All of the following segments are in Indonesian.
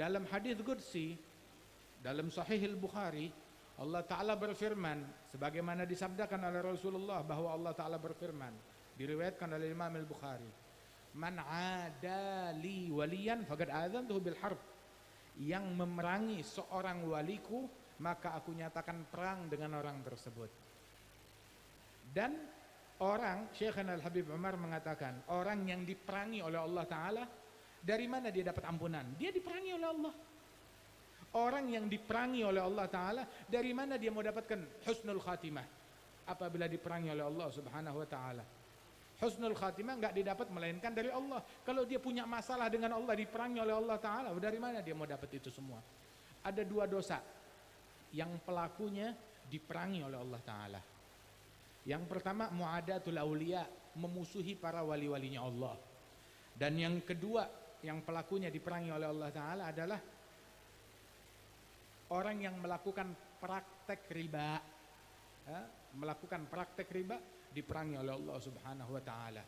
Dalam hadis qudsi dalam Sahih Al-Bukhari, Allah Ta'ala berfirman sebagaimana disabdakan oleh Rasulullah bahwa Allah Ta'ala berfirman, diriwayatkan oleh Imam Al-Bukhari, man adali waliyan faqad adzantuhu bil harb, yang memerangi seorang waliku maka aku nyatakan perang dengan orang tersebut. Dan orang, Syekhana Al-Habib Umar mengatakan, orang yang diperangi oleh Allah Ta'ala, dari mana dia dapat ampunan? Dia diperangi oleh Allah. Orang yang diperangi oleh Allah Ta'ala, dari mana dia mau dapatkan husnul khatimah? Apabila diperangi oleh Allah Subhanahu wa Ta'ala, husnul khatimah enggak didapat melainkan dari Allah. Kalau dia punya masalah dengan Allah, diperangi oleh Allah Ta'ala, dari mana dia mau dapat itu semua? Ada dua dosa yang pelakunya diperangi oleh Allah Ta'ala. Yang pertama, muadatul auliya, memusuhi para wali-walinya Allah. Dan yang kedua, yang pelakunya diperangi oleh Allah Ta'ala adalah orang yang melakukan praktek riba. Melakukan praktek riba diperangi oleh Allah Subhanahu wa Ta'ala.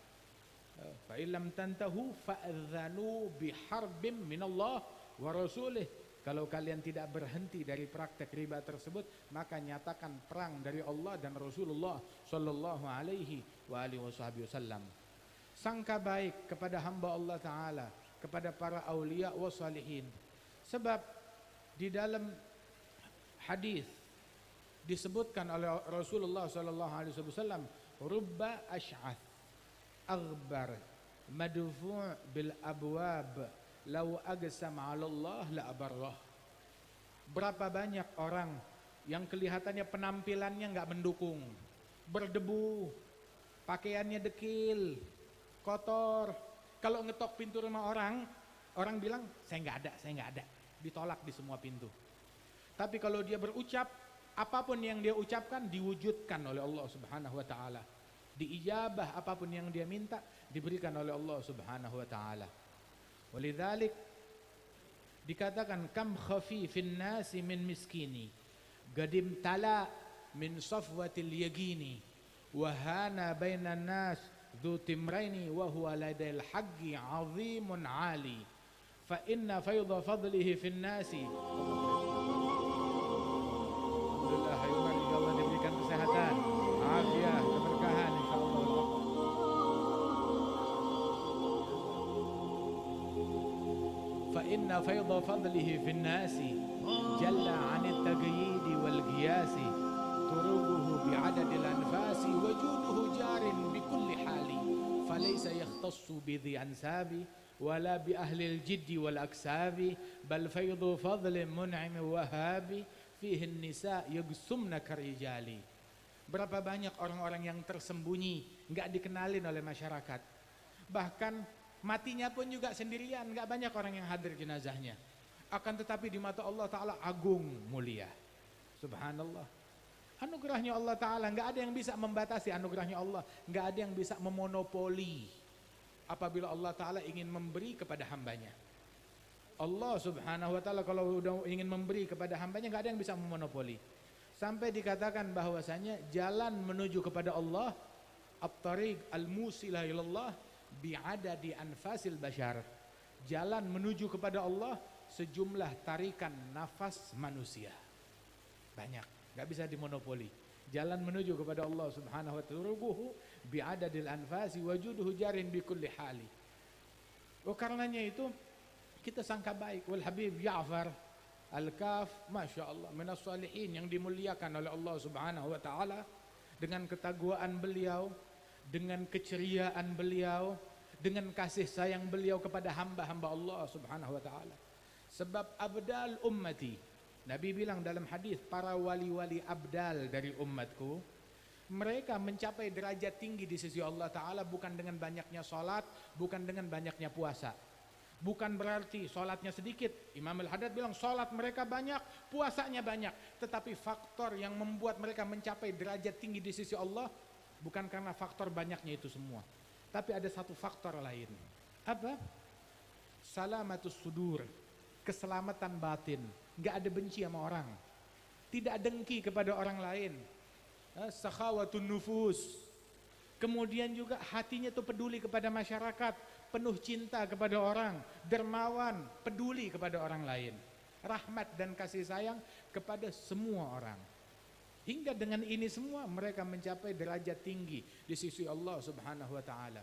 Fa illam tantahu fa'adhanu biharbim minallah wa rasulih. Kalau kalian tidak berhenti dari praktek riba tersebut, maka nyatakan perang dari Allah dan Rasulullah sallallahu alaihi wasallam. Sangka baik kepada hamba Allah Ta'ala, kepada para aulia wa salihin. Sebab di dalam hadis disebutkan oleh Rasulullah sallallahu alaihi wasallam, rubba ash'ath aghbar madfu' bil abwab law aqsam 'ala Allah la abarrah. Berapa banyak orang yang kelihatannya penampilannya enggak mendukung, berdebu, pakaiannya dekil, kotor. Kalau ngetok pintu rumah orang, orang bilang saya enggak ada, ditolak di semua pintu. Tapi kalau dia berucap, apapun yang dia ucapkan diwujudkan oleh Allah Subhanahu wa Ta'ala. Diijabah apapun yang dia minta diberikan oleh Allah Subhanahu wa Ta'ala. Walidzalik dikatakan kam khafifin nasi min miskini gadim tala min safwatil yagini wa hana bainan nas dhu timraini wa huwa ladail haqqi azimun ali fa inna faydha fadlihi fin nasi. Alhamdulillah, Allah diberikan kesehatan, afiat, keberkahan insyaallah. Fa inna faydha fadlihi fin nasi jalla 'anit taqyid wal qiyas turubuhu bi'adadil anfasi wajuduhu jarin bi kulli hali falaysa yakhtassu bi dhi ansabi wala bi ahli al-jidd wal aksabi bal faydhu fadlin mun'im wahabi fihi an-nisa yagsumna karijali. Berapa banyak orang-orang yang tersembunyi, enggak dikenalin oleh masyarakat. Bahkan matinya pun juga sendirian, enggak banyak orang yang hadir jenazahnya. Akan tetapi di mata Allah Ta'ala agung mulia. Subhanallah. Anugerahnya Allah Ta'ala, enggak ada yang bisa membatasi anugerahnya Allah, enggak ada yang bisa memonopoli apabila Allah Ta'ala ingin memberi kepada hambanya. Allah Subhanahu wa Ta'ala kalau udah ingin memberi kepada hambanya, enggak ada yang bisa memonopoli. Sampai dikatakan bahwasanya jalan menuju kepada Allah, at-tariq al-musilah ilallah bi'adadi anfasil bashar. Jalan menuju kepada Allah sejumlah tarikan nafas manusia. Banyak, enggak bisa dimonopoli. Jalan menuju kepada Allah Subhanahu wa Ta'ala bi'adadil anfasi wajuduhu jarin bi kulli hali. Karenanya itu kita sangka baik. Wal Habib Ja'far Al-Kaf, Masya Allah, minas salihin yang dimuliakan oleh Allah Subhanahu wa Ta'ala, dengan ketakwaan beliau, dengan keceriaan beliau, dengan kasih sayang beliau kepada hamba-hamba Allah Subhanahu wa Ta'ala. Sebab abdal ummati, Nabi bilang dalam hadis, para wali-wali abdal dari umatku, mereka mencapai derajat tinggi di sisi Allah Ta'ala bukan dengan banyaknya salat, bukan dengan banyaknya puasa. Bukan berarti sholatnya sedikit. Imam Al-Haddad bilang sholat mereka banyak, puasanya banyak. Tetapi faktor yang membuat mereka mencapai derajat tinggi di sisi Allah bukan karena faktor banyaknya itu semua, tapi ada satu faktor lain. Apa? Salamatus sudur, keselamatan batin. Gak ada benci sama orang, tidak dengki kepada orang lain. Sakhawatun nufus. Kemudian juga hatinya tuh peduli kepada masyarakat, penuh cinta kepada orang, dermawan, peduli kepada orang lain, rahmat dan kasih sayang kepada semua orang. Hingga dengan ini semua mereka mencapai derajat tinggi di sisi Allah Subhanahu wa taala.